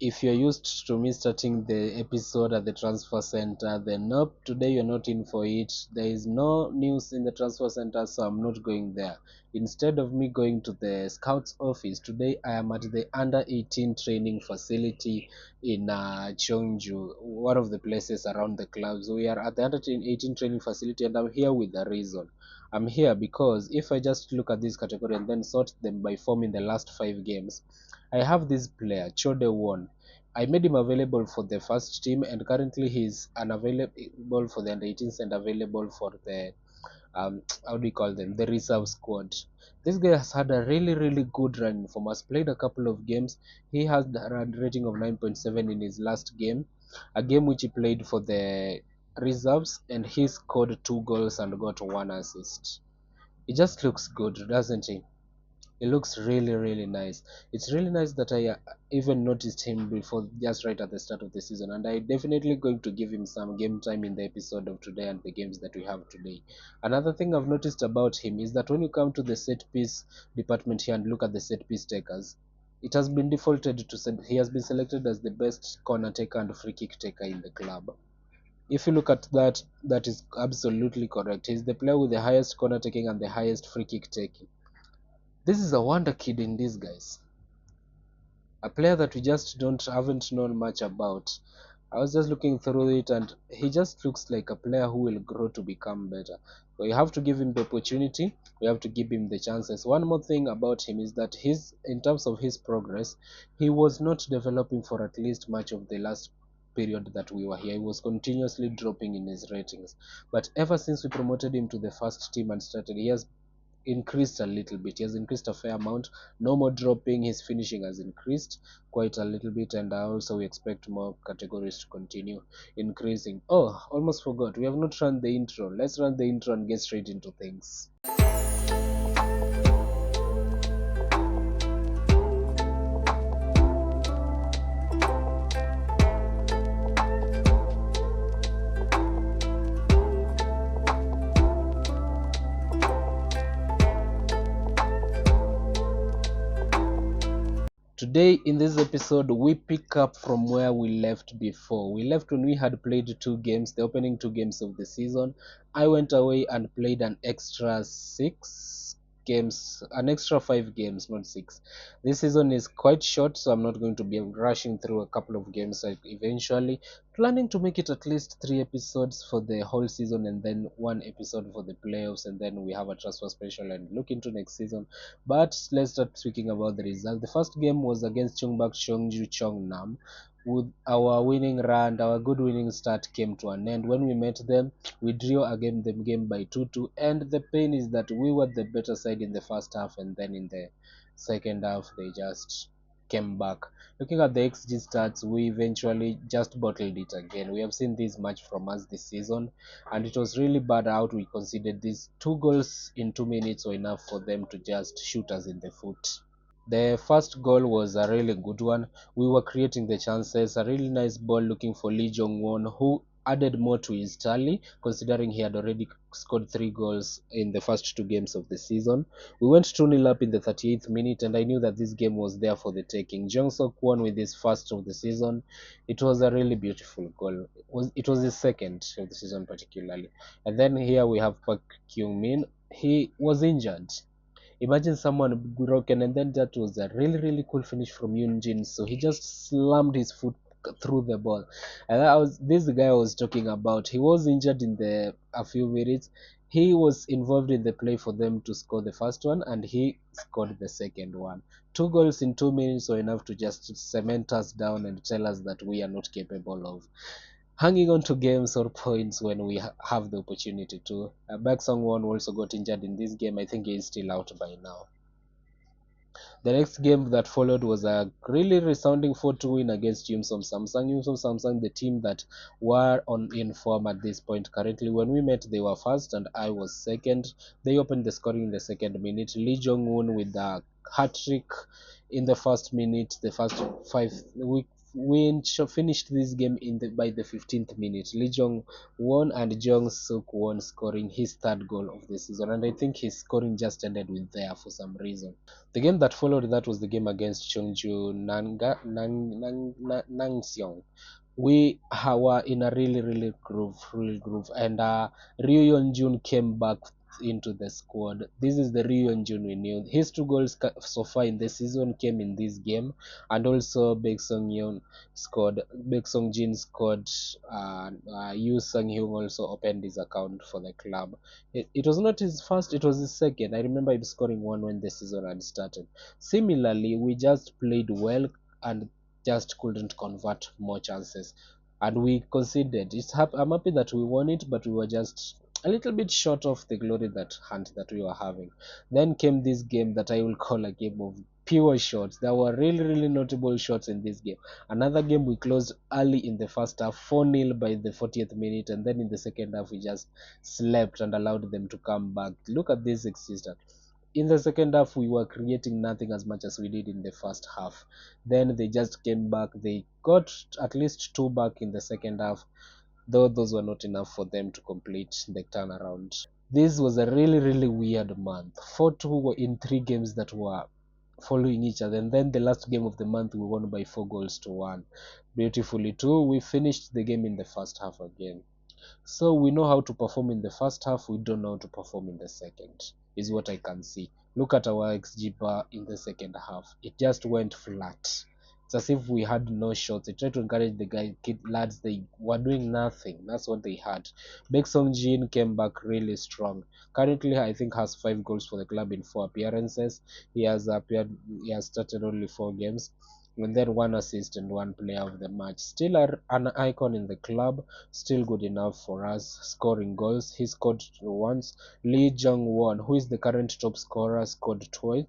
If you're used to me starting the episode at the transfer center, then nope, today you're not in for it. There is no news in the transfer center, so I'm not going there. Instead of me going to the scouts office, today I am at the under 18 training facility in Chongju, one of the places around the clubs. We are at the under 18 training facility, and I'm here with a reason. I'm here because if I just look at this category and then sort them by form in the last 5 games, I have this player, Chode Won. I made him available for the first team, and currently he's unavailable for the under 18s and available for the how do you call them, the reserve squad. This guy has had a really good run for us. Played a couple of games. He has a rating of 9.7 in his last game, a game which he played for the reserves, and he scored 2 goals and got 1 assist. He just looks good, doesn't he? He looks really nice. It's really nice that I even noticed him before, just right at the start of the season, and I definitely going to give him some game time in the episode of today and the games that we have today. Another thing I've noticed about him is that when you come to the set piece department here and look at the set piece takers, it has been defaulted to he has been selected as the best corner taker and free kick taker in the club. If you look at that, that is absolutely correct. He's the player with the highest corner taking and the highest free kick taking. This is a wonder kid in disguise. A player that we just haven't known much about. I was just looking through it, and he just looks like a player who will grow to become better. So you have to give him the opportunity. We have to give him the chances. One more thing about him is that in terms of his progress, he was not developing for at least much of the last period that we were here. He was continuously dropping in his ratings. But ever since we promoted him to the first team and started, he has increased a little bit. He has increased a fair amount. No more dropping. His finishing has increased quite a little bit, and also we expect more categories to continue increasing. Oh, almost forgot. We have not run the intro. Let's run the intro and get straight into things. Today in this episode, we pick up from where we left before. We left when we had played 2 games, the opening 2 games of the season. I went away and played an extra 6 games, an extra 5 games, not 6. This season is quite short, so I'm not going to be rushing through a couple of games eventually. Planning to make it at least 3 episodes for the whole season, and then 1 episode for the playoffs, and then we have a transfer special and look into next season. But let's start speaking about the result. The first game was against Chongju Chongnam. With our winning run, our good winning start came to an end. When we met them, we drew again the game by 2-2. And the pain is that we were the better side in the first half, and then in the second half, they just came back. Looking at the XG stats, we eventually just bottled it again. We have seen this much from us this season, and it was really bad out. We conceded these 2 goals in 2 minutes were enough for them to just shoot us in the foot. The first goal was a really good one. We were creating the chances. A really nice ball looking for Lee Jong-won, who added more to his tally, considering he had already scored 3 goals in the first 2 games of the season. We went 2-0 up in the 38th minute, and I knew that this game was there for the taking. Jung-sok won with his first of the season. It was a really beautiful goal. It was his second of the season particularly. And then here we have Park Kyung-min. He was injured. Imagine someone broken, and then that was a really cool finish from Yoon Jin. So he just slammed his foot through the ball, and that was this guy I was talking about. He was injured in the a few minutes. He was involved in the play for them to score the first one, and he scored the second one. 2 goals in 2 minutes were enough to just cement us down and tell us that we are not capable of hanging on to games or points when we have the opportunity to. Baek Sung-won also got injured in this game. I think he is still out by now. The next game that followed was a really resounding 4-2 win against Yumsom Samsung. Yumsom Samsung, the team that were in form at this point currently. When we met, they were first and I was second. They opened the scoring in the second minute. Lee Jong-un with a hat-trick in the first minute, the first finished this game by the 15th minute. Lee Jong won and Jong Suk won, scoring his third goal of the season, and I think his scoring just ended with there for some reason. The game that followed that was the game against Cheongju Nangseong. We were in a really real groove, and Ryu Yeon Jun came back into the squad. This is the Ryu Yeon Jun we knew. His two goals so far in the season came in this game, and also Baek Song Jin scored. Yu Sang Hyung also opened his account for the club. It was not his first; it was his second. I remember him scoring one when the season had started. Similarly, we just played well and just couldn't convert more chances, and we conceded. I'm happy that we won it, but we were just a little bit short of the glory that hunt that we were having. Then came this game that I will call a game of pure shots. There were really notable shots in this game. Another game we closed early in the first half, 4-0 by the 40th minute, and then in the second half we just slept and allowed them to come back. Look at this existence. In the second half, we were creating nothing as much as we did in the first half. Then they just came back. They got at least two back in the second half, though those were not enough for them to complete the turnaround. This was a really weird month. 4-2 in three games that were following each other, and then the last game of the month we won by 4-1. Beautifully too, we finished the game in the first half again. So we know how to perform in the first half, we don't know how to perform in the second, is what I can see. Look at our XG bar in the second half. It just went flat. It's as if we had no shots. I tried to encourage the lads, they were doing nothing. That's what they had. Baek Song Jin came back really strong. Currently, I think has 5 goals for the club in 4 appearances. He has started only 4 games, and then 1 assist and 1 player of the match. Still an icon in the club, still good enough for us, scoring goals. He scored once. Lee Jong-won, who is the current top scorer, scored twice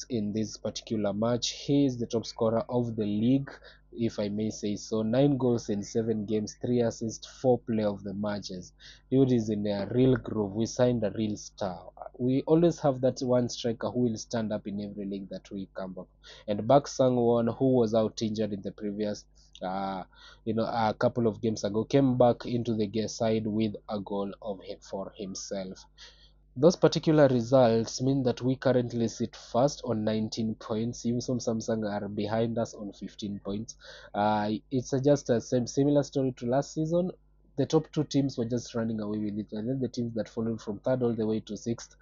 in this particular match. He is the top scorer of the league, if I may say so. 9 goals in 7 games, 3 assists, 4 player of the matches. Dude is in a real groove. We signed a real star. We always have that one striker who will stand up in every league that we come up. And Bak Sang-won, who was out injured in the previous a couple of games ago, came back into the side with a goal of him for himself. Those particular results mean that we currently sit first on 19 points. Yumsom Samsung are behind us on 15 points. It's just a similar story to last season. The top two teams were just running away with it, and then the teams that followed from third all the way to sixth,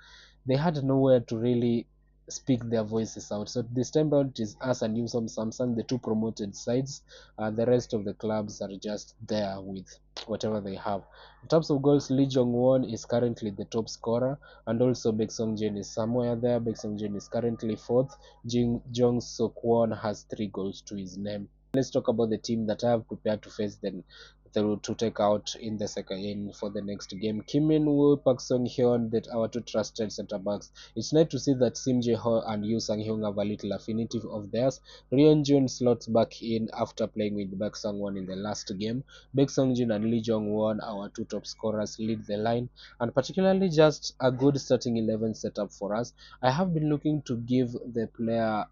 they had nowhere to really speak their voices out. So this time around, it is us and Yumsom Samsung, the two promoted sides. The rest of the clubs are just there with whatever they have. In terms of goals, Lee Jong-won is currently the top scorer, and also Baek Song-jin is somewhere there. Baek Song-jin is currently fourth. Jong Suk-won has 3 goals to his name. Let's talk about the team that I have prepared to face them to take out in the second for the next game. Kim Min-woo, Park Sung-hyun, that our two trusted center backs. It's nice to see that Sim Jae-ho and Yu Sang-hyun have a little affinity of theirs. Ryeon Jun slots back in after playing with Baek Sung-won in the last game. Baek Sung-jin and Lee Jong-won, our two top scorers, lead the line, and particularly just a good starting 11 setup for us. I have been looking to give the player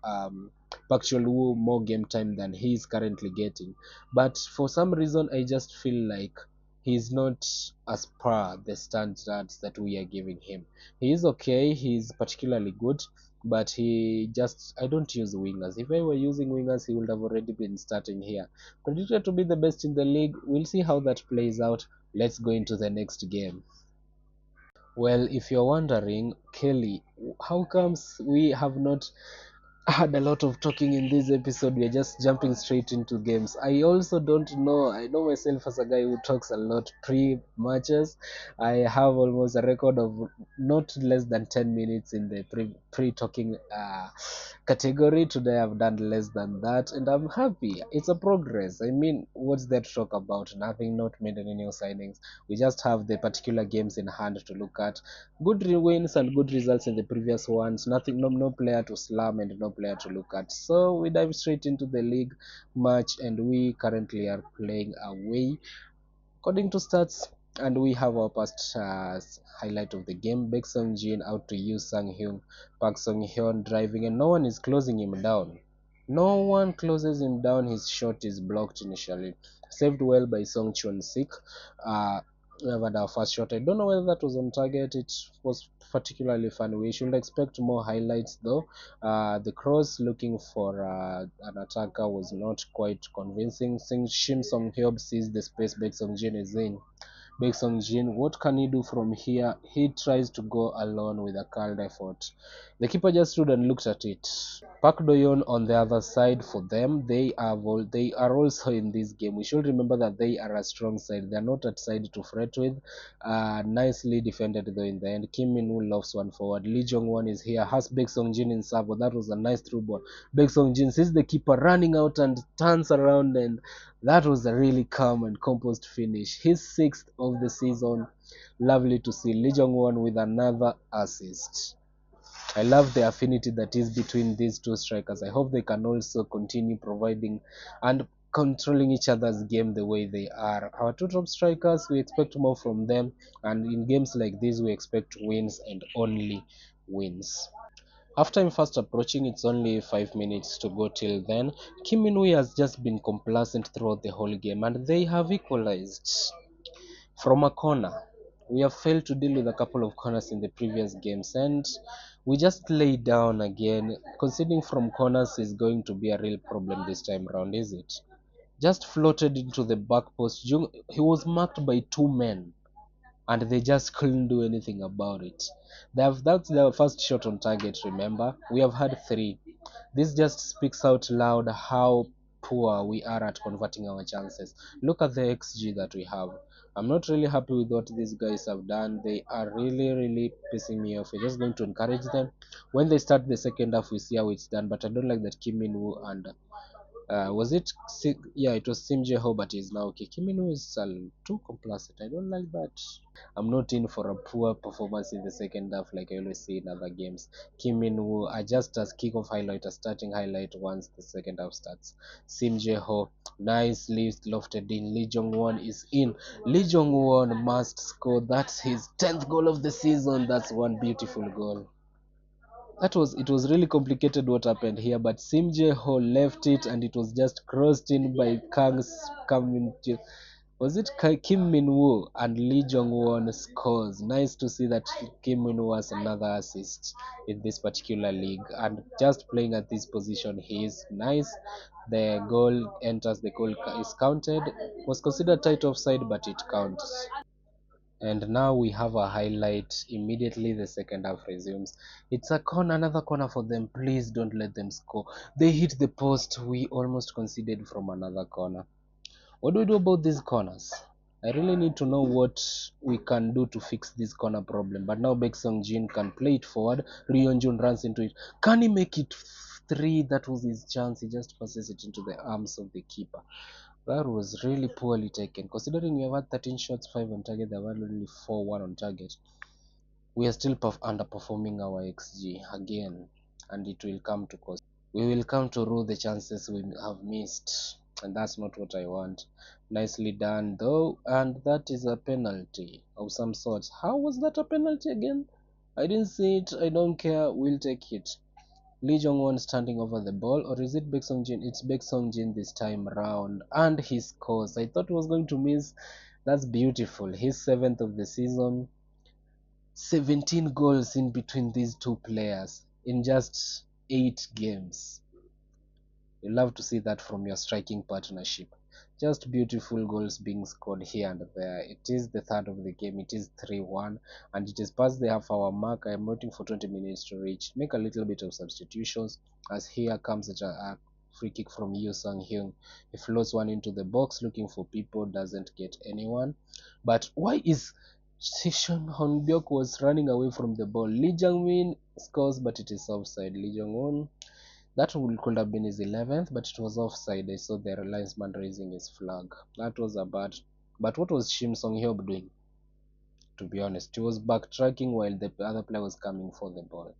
Park Chol-woo more game time than he is currently getting, but for some reason I just feel like he's not as per the standards that we are giving him. He is okay, he's particularly good, but I don't use wingers. If I were using wingers, he would have already been starting here. Predicted to be the best in the league. We'll see how that plays out. Let's go into the next game. Well, if you're wondering, Kelly, how comes we have not had a lot of talking in this episode? We are just jumping straight into games. I also don't know. I know myself as a guy who talks a lot pre-matches. I have almost a record of not less than 10 minutes in the pre-talking category. Today I've done less than that, and I'm happy. It's a progress. I mean, what's there to talk about? Nothing, not made any new signings. We just have the particular games in hand to look at. Good wins and good results in the previous ones. Nothing, no player to slam and no player to look at. So we dive straight into the league match, and we currently are playing away according to stats. And we have our past highlight of the game. Baek Sung-jin out to Yu Sang-hyun. Park Sung-hyun driving, and no one is closing him down. No one closes him down. His shot is blocked initially. Saved well by Song Chun Sik. We have had our first shot. I don't know whether that was on target. It was particularly fun. We should expect more highlights though. The cross looking for an attacker was not quite convincing. Shim Song Hyob sees the space Baek Song Jin is in. Baek Song Jin, what can he do from here? He tries to go alone with a curled effort. The keeper just stood and looked at it. Park Doyon on the other side for them, they are also in this game. We should remember that they are a strong side. They are not a side to fret with. Nicely defended though in the end. Kim Min Woo lofts one forward. Lee Jong Won is here. Has Baek Song Jin in serve. That was a nice through ball. Baek Song Jin sees the keeper running out and turns around, and that was a really calm and composed finish. His sixth of the season. Lovely to see Lee Jong Won with another assist. I love the affinity that is between these two strikers. I hope they can also continue providing and controlling each other's game the way they are. Our two top strikers, we expect more from them, and in games like this, we expect wins and only wins. After I'm fast approaching, it's only 5 minutes to go till then. Kim Min-woo has just been complacent throughout the whole game, and they have equalized from a corner. We have failed to deal with a couple of corners in the previous games, and we just lay down again. Conceding from corners is going to be a real problem this time round, is it? Just floated into the back post. He was marked by two men, and they just couldn't do anything about it. That's their first shot on target, remember? We have had three. This just speaks out loud how poor we are at converting our chances. Look at the XG that we have. I'm not really happy with what these guys have done. They are really pissing me off. We're just going to encourage them. When they start the second half, we see how it's done. But I don't like that Kim Min Woo and yeah, it was Sim Jeho, but he's now okay. Kim Min Woo is too complacent. I don't like that. I'm not in for a poor performance in the second half like I always see in other games. Kim Min Woo are just as kickoff highlight, a starting highlight once the second half starts. Sim Jeho, nicely lofted in. Lee Jong Won is in. Lee Jong Won must score. That's his 10th goal of the season. That's one beautiful goal. It was really complicated what happened here, but Sim Jae-ho left it and it was just crossed in by was it Kim Min-woo, and Lee Jong-won scores. Nice to see that Kim Min-woo has another assist in this particular league, and just playing at this position he is nice. The goal enters, the goal is counted. Was considered tight offside, but it counts. And now we have a highlight. Immediately the second half resumes. It's a corner, another corner for them. Please don't let them score. They hit the post. We almost conceded from another corner. What do we do about these corners? I really need to know what we can do to fix this corner problem. But now Baek Song Jin can play it forward. Ryon Jun runs into it. Can he make it three? That was his chance. He just passes it into the arms of the keeper. That was really poorly taken. Considering we have had 13 shots, 5 on target, there were only 4 1 on target. We are still underperforming our XG again, and it will come to cost. We will come to rue the chances we have missed, and that's not what I want. Nicely done though, and that is a penalty of some sort. How was that a penalty again? I didn't see it. I don't care. We'll take it. Lee Jong-won standing over the ball, or is it Baek Song-jin? It's Baek Song-jin this time round, and he scores. I thought he was going to miss. That's beautiful. His 7th of the season. 17 goals in between these two players in just 8 games. You love to see that from your striking partnership. Just beautiful goals being scored here and there. It is the third of the game. It is 3-1, and it is past the half-hour mark. I am waiting for 20 minutes to reach. Make a little bit of substitutions, as here comes a free kick from Yoo Sang-hyun. He floats one into the box, looking for people, doesn't get anyone. But why is Sishon Honbyok was running away from the ball? Lee Jang-min scores, but it is offside. Lee Jong-won, that could have been his 11th, but it was offside. I saw the linesman raising his flag. That was a bad. But what was Shim Song-hyob doing? To be honest, he was backtracking while the other player was coming for the ball.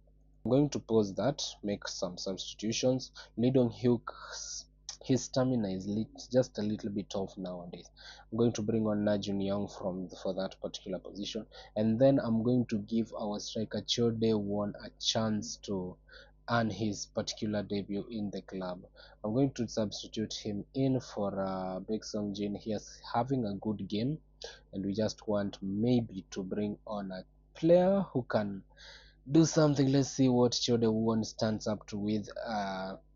I'm going to pause that, make some substitutions. Lee Dong-hyuk, his stamina is just a little bit off nowadays. I'm going to bring on Na Jun-young for that particular position, and then I'm going to give our striker Cho Dae-won a chance to earn his particular debut in the club. I'm going to substitute him in for Baek Sung Jin. He is having a good game, and we just want maybe to bring on a player who can do something. Let's see what Chode Won stands up to with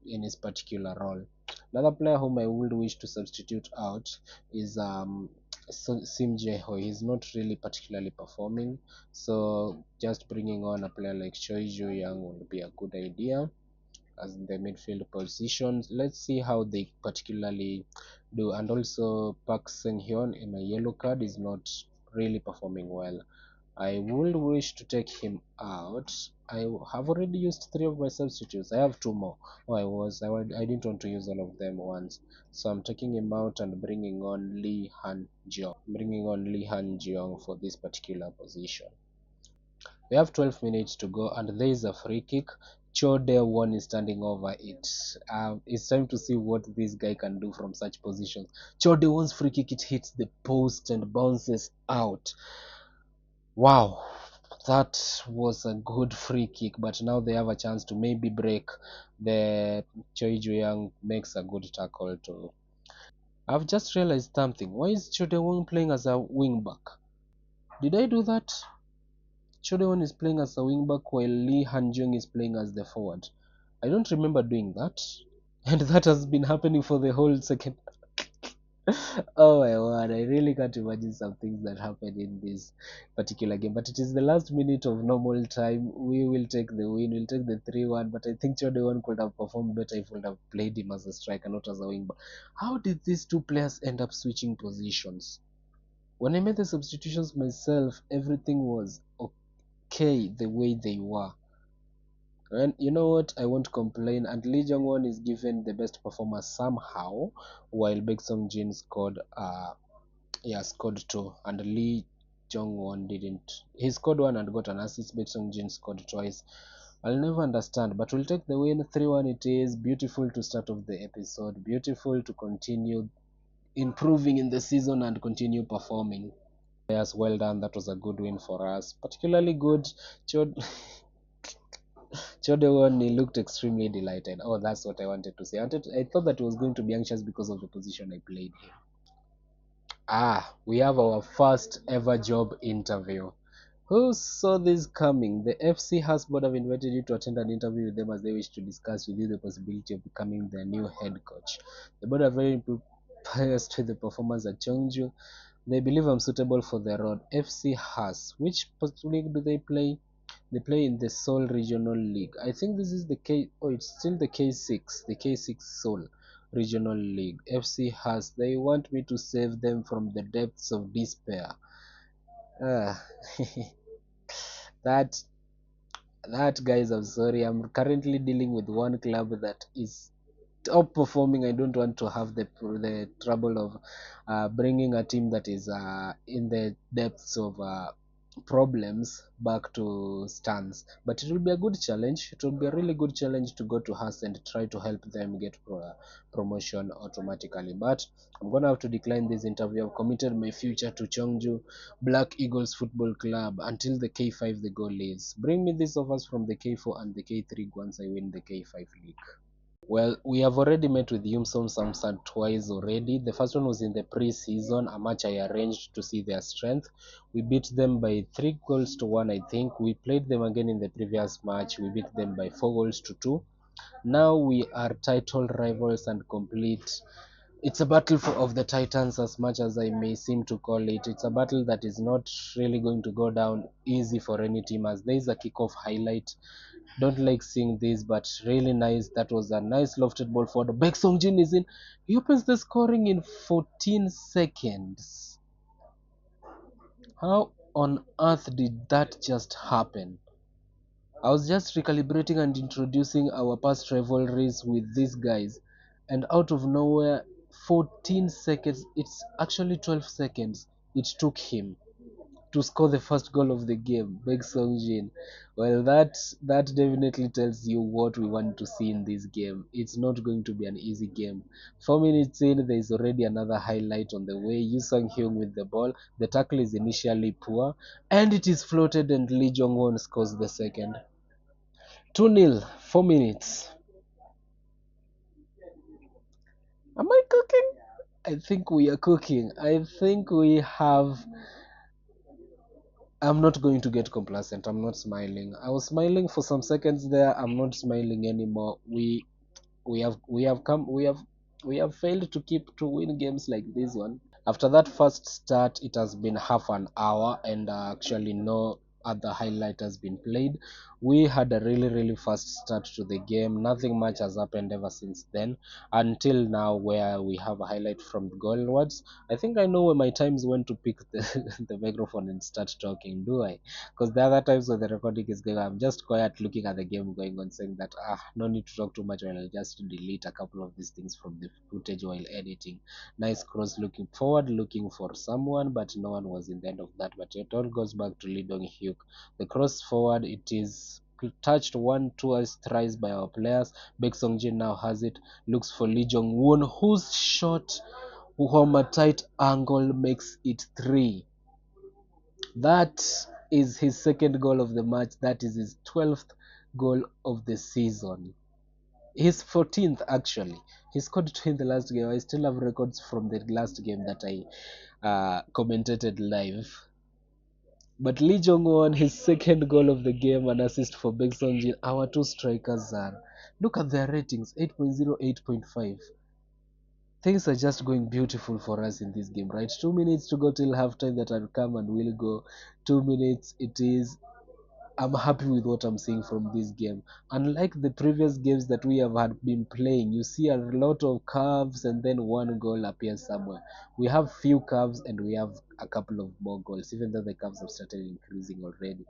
in his particular role. Another player whom I would wish to substitute out is Sim Jae-ho. He's not really particularly performing, so just bringing on a player like Choi Joo-young would be a good idea as in the midfield positions. Let's see how they particularly do. And also Park Seng-hyun in a yellow card is not really performing well. I would wish to take him out. I have already used 3 of my substitutes. I have 2 more. Oh, I didn't want to use all of them once. So I'm taking him out and bringing on Lee Han Jeong. Bringing on Lee Han Jeong for this particular position. We have 12 minutes to go, and there is a free kick. Cho Dae-won is standing over it. It's time to see what this guy can do from such positions. Cho Dae-won's free kick, it hits the post and bounces out. Wow, that was a good free kick, but now they have a chance to maybe break. The Choi Joo-young makes a good tackle too. I've just realized something. Why is Cho Dae-won playing as a wing back? Did I do that? Cho Dae-won is playing as a wing back while Lee Han-jung is playing as the forward. I don't remember doing that. And that has been happening for the whole second. Oh my word, I really can't imagine some things that happened in this particular game. But it is the last minute of normal time. We will take the win. We'll take the 3-1. But I think Chodewan could have performed better if we would have played him as a striker, not as a wing back. How did these two players end up switching positions? When I made the substitutions myself, everything was okay the way they were. And you know what? I won't complain. And Lee Jong-won is given the best performer somehow, while Baek Sung-jin scored scored 2, and Lee Jong-won didn't. He scored 1 and got an assist. Baek Sung-jin scored twice. I'll never understand, but we'll take the win. 3-1 it is. Beautiful to start off the episode. Beautiful to continue improving in the season and continue performing. Yes, well done. That was a good win for us. Particularly good. Chodewon, he looked extremely delighted. Oh, that's what I wanted to say. I thought that he was going to be anxious because of the position I played him. We have our first ever job interview. Who saw this coming? The FC House board have invited you to attend an interview with them as they wish to discuss with you the possibility of becoming their new head coach. The board are very impressed with the performance at Cheongju. They believe I'm suitable for the role. FC House. Which league do they play? They play in the Seoul Regional League. I think this is the K. Oh, it's still the K6. The K6 Seoul Regional League. FC Has. They want me to save them from the depths of despair. Ah, that guys, I'm sorry. I'm currently dealing with one club that is top performing. I don't want to have the trouble of bringing a team that is in the depths of problems back to stands. But it will be a good challenge. It will be a really good challenge to go to Haas and try to help them get promotion automatically. But I'm gonna have to decline this interview. I've committed my future to Cheongju Black Eagles Football Club until the K5 the goal leaves. Bring me these offers from the K4 and the K3 once I win the K5 league. Well, we have already met with Yumsom Samsung twice already. The first one was in the pre-season, a match I arranged to see their strength. We beat them by 3 goals to 1, I think. We played them again in the previous match. We beat them by 4 goals to 2. Now we are title rivals and complete. It's a battle of the Titans, as much as I may seem to call it. It's a battle that is not really going to go down easy for any team, as there is a kickoff highlight. Don't like seeing this, but really nice. That was a nice lofted ball for the Baek Sung Jin is in. He opens the scoring in 14 seconds. How on earth did that just happen? I was just recalibrating and introducing our past rivalries with these guys, and out of nowhere, 14 seconds, it's actually 12 seconds, it took him to score the first goal of the game. Baek Sung Jin. Well, that definitely tells you what we want to see in this game. It's not going to be an easy game. 4 minutes in, there is already another highlight on the way. Yu Sung Hyung with the ball. The tackle is initially poor, and it is floated, and Lee Jong Won scores the second. 2-0, 4 minutes. Am I cooking? I think we are cooking. I think we have. I'm not going to get complacent. I'm not smiling. I was smiling for some seconds there. I'm not smiling anymore. We have failed to keep to win games like this one. After that first start, it has been half an hour, and actually no other highlight has been played. We had a really fast start to the game. Nothing much has happened ever since then until now, where we have a highlight from the goal onwards. I think I know when my times when to pick the microphone and start talking, do I? Because the other times when the recording is going, I'm just quiet looking at the game going on, saying that no need to talk too much, or I'll just delete a couple of these things from the footage while editing. Nice cross looking forward, looking for someone, but no one was in the end of that. But it all goes back to Lee Dong-hyuk. The cross forward, it is touched one, twice, thrice by our players. Baek Sung-jin now has it, looks for Lee Jong-won, whose shot from a tight angle makes it 3. That is his second goal of the match. That is his 12th goal of the season. His 14th actually. He scored 2 in the last game. I still have records from the last game that I commentated live. But Lee Jong-won, his second goal of the game, an assist for Baek Sung-jin. Our two strikers are, look at their ratings, 8.0, 8.5. Things are just going beautiful for us in this game, right? 2 minutes to go till halftime that will come and we'll go. 2 minutes it is. I'm happy with what I'm seeing from this game. Unlike the previous games that we have had been playing, you see a lot of curves and then one goal appears somewhere. We have few curves and we have a couple of more goals, even though the curves have started increasing already.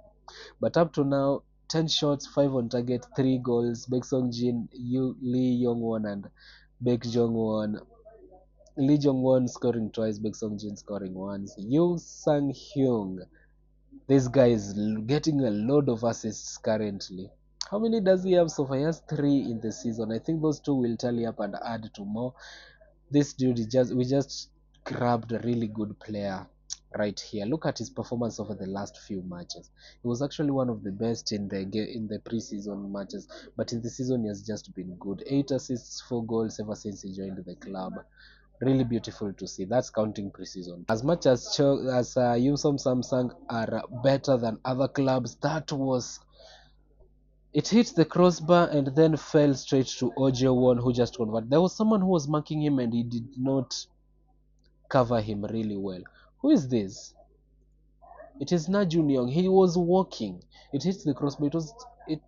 But up to now, 10 shots, 5 on target, 3 goals. Baek Sung-jin, Lee Yong-won and Baek Jong-won. Lee Jong-won scoring twice, Baek Sung-jin scoring once. Yoo Sang-hyung, this guy is getting a load of assists currently. How many does he have so far? He has 3 in the season. I think those 2 will tally up and add to more. This dude is we just grabbed a really good player right here. Look at his performance over the last few matches. He was actually one of the best in the preseason matches, but in the season he has just been good. 8 assists, 4 goals ever since he joined the club. Really beautiful to see. That's counting preseason. As much as Yumsom Samsung are better than other clubs, that was, it hit the crossbar and then fell straight to Ojeowon, who just converted. There was someone who was marking him and he did not cover him really well. Who is this? It is Na Junyoung. He was walking. It hit the crossbar. It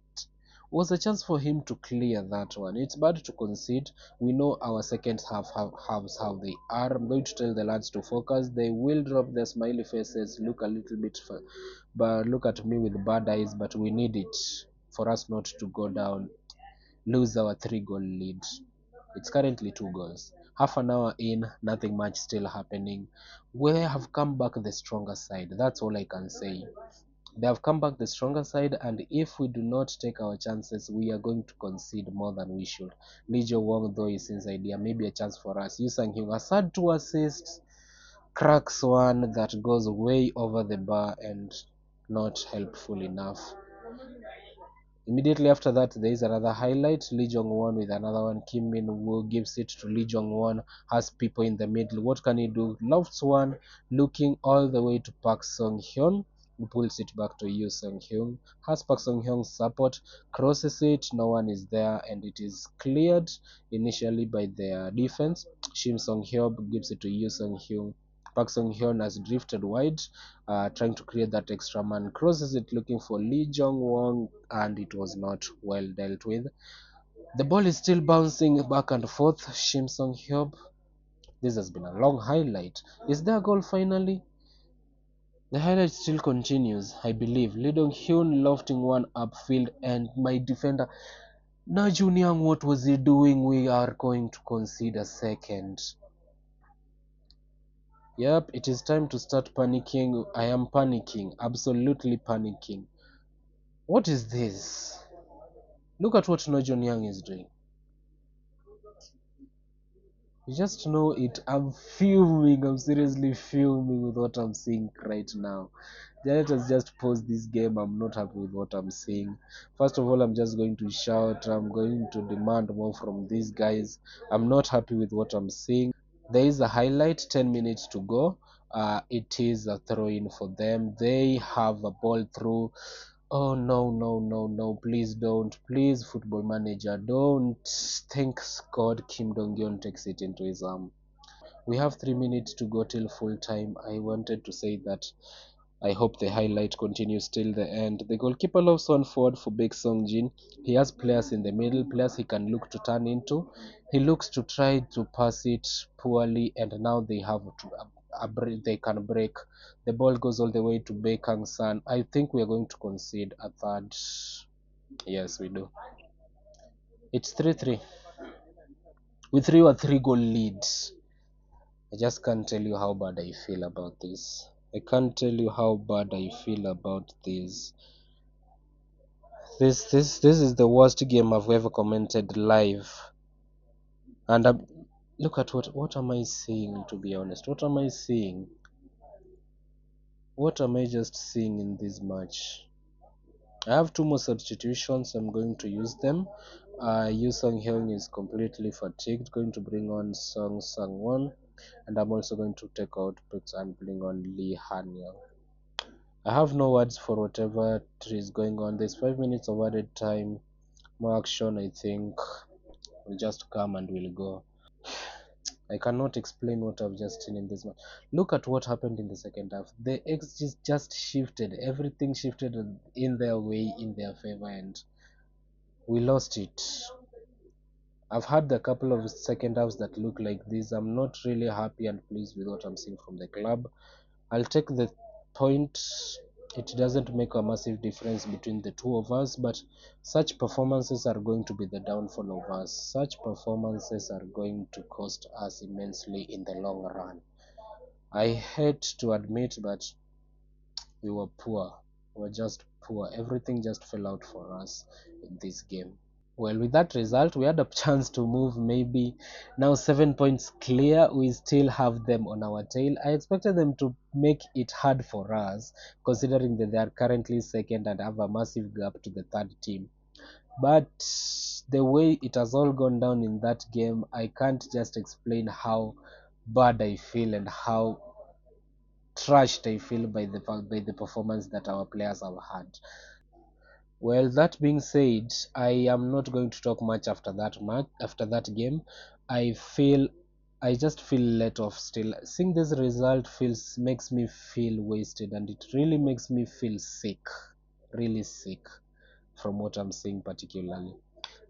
was a chance for him to clear that one. It's bad to concede. We know our second halves how they are. I'm going to tell the lads to focus. They will drop their smiley faces, look a little bit, but look at me with bad eyes. But we need it for us not to go down, lose our 3-goal lead. It's currently 2 goals. Half an hour in, nothing much still happening. We have come back the stronger side. That's all I can say. They have come back the stronger side, and if we do not take our chances, we are going to concede more than we should. Lee Jo-won, though, is inside here. Maybe a chance for us. Yoo Sang-hyung has had 2 assists, cracks one that goes way over the bar and not helpful enough. Immediately after that, there is another highlight. Lee Jong-won with another one. Kim Min-woo gives it to Lee Jong-won, has people in the middle. What can he do? Lofts one, looking all the way to Park Sung-hyun, who pulls it back to Yoo Sang-hyun. Has Park Sung-hyun's support, crosses it, no one is there, and it is cleared initially by their defense. Shim Sung-hyun gives it to Yoo Sang-hyun. Park Sung-hyun has drifted wide, trying to create that extra man, crosses it looking for Lee Jong-won, and it was not well dealt with. The ball is still bouncing back and forth. Shim Sung-hyun. This has been a long highlight. Is there a goal finally? The highlight still continues, I believe. Lee Dong-hyun lofting one upfield, and my defender Na Junyoung, what was he doing? We are going to concede a second. Yep, it is time to start panicking. I am panicking, absolutely panicking. What is this? Look at what No Junyoung is doing. You just know it. I'm fuming. I'm seriously fuming with what I'm seeing right now. let us just pause this game. I'm not happy with what I'm seeing. First of all, I'm just going to shout. I'm going to demand more from these guys. I'm not happy with what I'm seeing. There is a highlight, 10 minutes to go. It is a throw in for them. They have a ball through. Oh no, no, no, no, please don't. Please, football manager, don't. Thank God Kim Dong-yeon takes it into his arm. We have 3 minutes to go till full time. I wanted to say that I hope the highlight continues till the end. The goalkeeper loves one forward for Baek Song Jin. He has players in the middle, players he can look to turn into. He looks to try to pass it poorly, and now they have to they can break. The ball goes all the way to Baek Kang San. I think we are going to concede a third. Yes, we do. It's 3-3 with 3 or 3 goal lead. I just can't tell you how bad I feel about this. I can't tell you how bad I feel about this. This is the worst game I've ever commented live. And look at what am I seeing, to be honest? What am I seeing? What am I just seeing in this match? I have 2 more substitutions. I'm going to use them. Yu Sung Hyun is completely fatigued. Going to bring on Song Sang Won, and I'm also going to take out Putz and bring on Lee Han Young. I have no words for whatever is going on. There's 5 minutes of added time. More action, I think. We'll just come and we'll go. I cannot explain what I've just seen in this match. Look at what happened in the second half. The X just shifted. Everything shifted in their way, in their favor, and we lost it. I've had a couple of second halves that look like this. I'm not really happy and pleased with what I'm seeing from the club. I'll take the point. It doesn't make a massive difference between the two of us, but such performances are going to be the downfall of us. Such performances are going to cost us immensely in the long run. I hate to admit, but we were poor. We were just poor. Everything just fell out for us in this game. Well, with that result, we had a chance to move maybe now 7 points clear. We still have them on our tail. I expected them to make it hard for us, considering that they are currently second and have a massive gap to the third team. But the way it has all gone down in that game, I can't just explain how bad I feel and how trashed I feel by the performance that our players have had. Well, that being said, I am not going to talk much after that match. After that game, I just feel let off still. Seeing this result makes me feel wasted, and it really makes me feel sick, really sick from what I'm seeing particularly.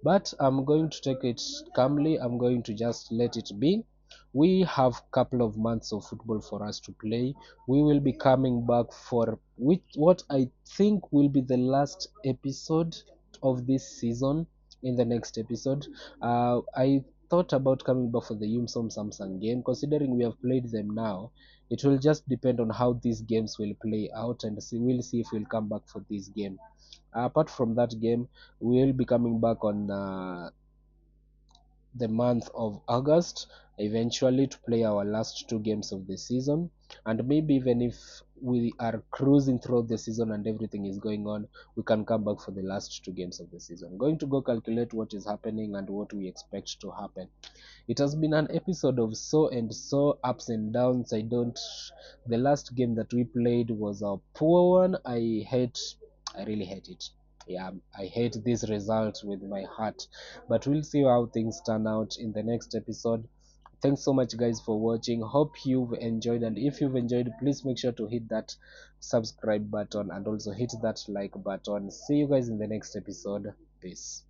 But I'm going to take it calmly. I'm going to just let it be. We have a couple of months of football for us to play. We will be coming back for what I think will be the last episode of this season. In the next episode, I thought about coming back for the Yumsom Samsung game. Considering we have played them now, it will just depend on how these games will play out, and we'll see if we'll come back for this game. Apart from that game, we will be coming back on the month of August eventually to play our last 2 games of the season. And maybe even if we are cruising throughout the season and everything is going on, we can come back for the last 2 games of the season. I'm going to go calculate what is happening and what we expect to happen. It has been an episode of so and so ups and downs. The last game that we played was a poor one. I really hate it. Yeah, I hate this result with my heart. But we'll see how things turn out in the next episode. Thanks so much, guys, for watching. Hope you've enjoyed, and if you've enjoyed, please make sure to hit that subscribe button and also hit that like button. See you guys in the next episode. Peace.